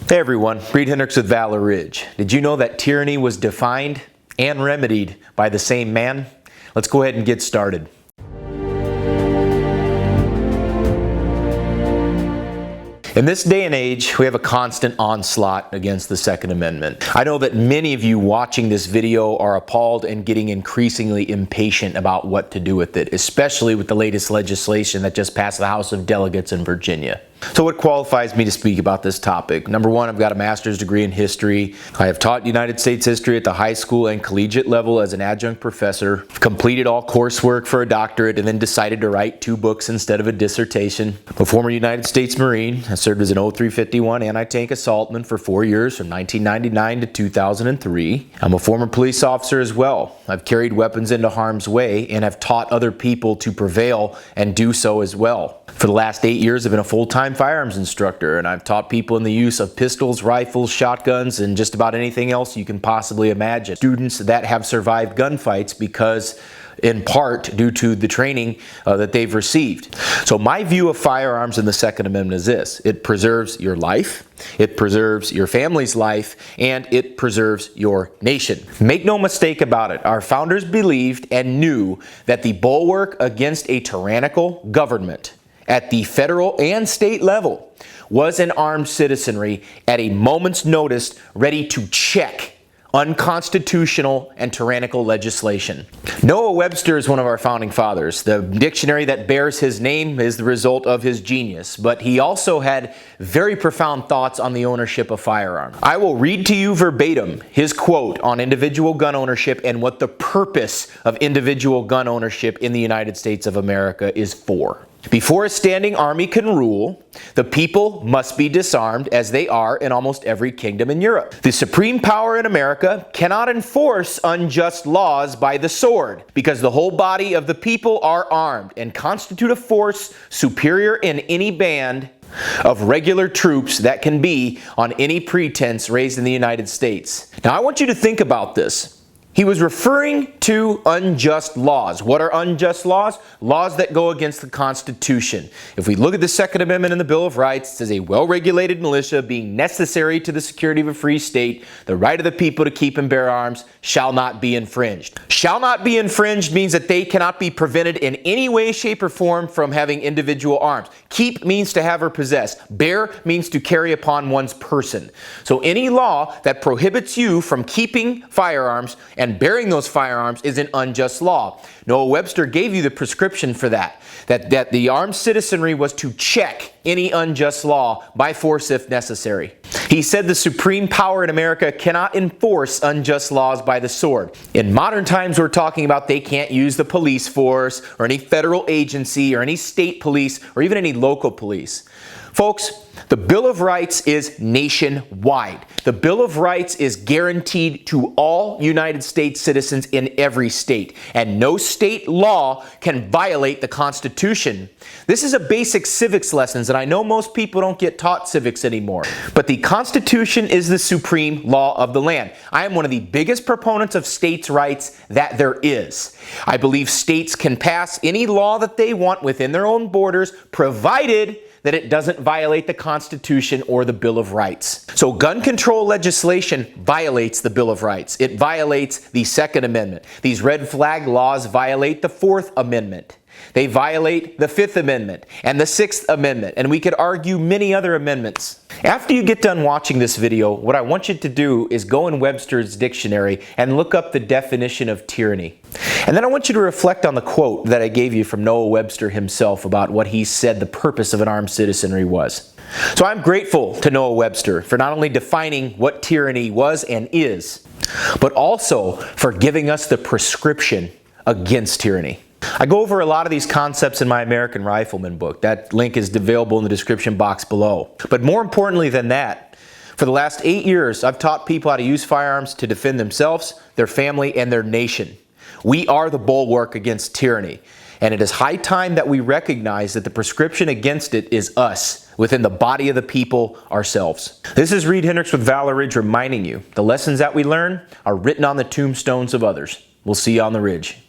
Hey everyone, Reid Henrichs with Valor Ridge. Did you know that tyranny was defined and remedied by the same man? Let's go ahead and get started. In this day and age, we have a constant onslaught against the Second Amendment. I know that many of you watching this video are appalled and getting increasingly impatient about what to do with it, especially with the latest legislation that just passed the House of Delegates in Virginia. So what qualifies me to speak about this topic? Number one, I've got a master's degree in history. I have taught United States history at the high school and collegiate level as an adjunct professor, completed all coursework for a doctorate, and then decided to write 2 books instead of a dissertation. I'm a former United States Marine. I served as an 0351 anti-tank assaultman for 4 years from 1999 to 2003. I'm a former police officer as well. I've carried weapons into harm's way and have taught other people to prevail and do so as well. For the last 8 years, I've been a full-time firearms instructor, and I've taught people in the use of pistols, rifles, shotguns, and just about anything else you can possibly imagine. Students that have survived gunfights because, in part, due to the training that they've received. So my view of firearms in the Second Amendment is this: it preserves your life, it preserves your family's life, and it preserves your nation. Make no mistake about it, our founders believed and knew that the bulwark against a tyrannical government at the federal and state level was an armed citizenry at a moment's notice ready to check unconstitutional and tyrannical legislation. Noah Webster is one of our founding fathers. The dictionary that bears his name is the result of his genius, but he also had very profound thoughts on the ownership of firearms. I will read to you verbatim his quote on individual gun ownership and what the purpose of individual gun ownership in the United States of America is for. Before a standing army can rule, the people must be disarmed, as they are in almost every kingdom in Europe. The supreme power in America cannot enforce unjust laws by the sword, because the whole body of the people are armed and constitute a force superior in any band of regular troops that can be on any pretense raised in the United States. Now I want you to think about this. He was referring to unjust laws. What are unjust laws? Laws that go against the Constitution. If we look at the Second Amendment in the Bill of Rights, it says a well-regulated militia being necessary to the security of a free state, the right of the people to keep and bear arms shall not be infringed. Shall not be infringed means that they cannot be prevented in any way, shape, or form from having individual arms. Keep means to have or possess. Bear means to carry upon one's person. So any law that prohibits you from keeping firearms and bearing those firearms is an unjust law. Noah Webster gave you the prescription for that the armed citizenry was to check any unjust law by force if necessary. He said the supreme power in America cannot enforce unjust laws by the sword. In modern times, we're talking about they can't use the police force or any federal agency or any state police or even any local police. Folks, the Bill of Rights is nationwide. The Bill of Rights is guaranteed to all United States citizens in every state, and no state law can violate the Constitution. This is a basic civics lessons, and I know most people don't get taught civics anymore, but the Constitution is the supreme law of the land. I am one of the biggest proponents of states' rights that there is. I believe states can pass any law that they want within their own borders, provided that it doesn't violate the Constitution or the Bill of Rights. So gun control legislation violates the Bill of Rights. It violates the Second Amendment. These red flag laws violate the Fourth Amendment. They violate the Fifth Amendment and the Sixth Amendment, and we could argue many other amendments. After you get done watching this video, what I want you to do is go in Webster's dictionary and look up the definition of tyranny. And then I want you to reflect on the quote that I gave you from Noah Webster himself about what he said the purpose of an armed citizenry was. So I'm grateful to Noah Webster for not only defining what tyranny was and is, but also for giving us the prescription against tyranny. I go over a lot of these concepts in my American Rifleman book. That link is available in the description box below. But more importantly than that, for the last 8 years, I've taught people how to use firearms to defend themselves, their family, and their nation. We are the bulwark against tyranny, and it is high time that we recognize that the prescription against it is us, within the body of the people, ourselves. This is Reid Henrichs with Valor Ridge reminding you, the lessons that we learn are written on the tombstones of others. We'll see you on the ridge.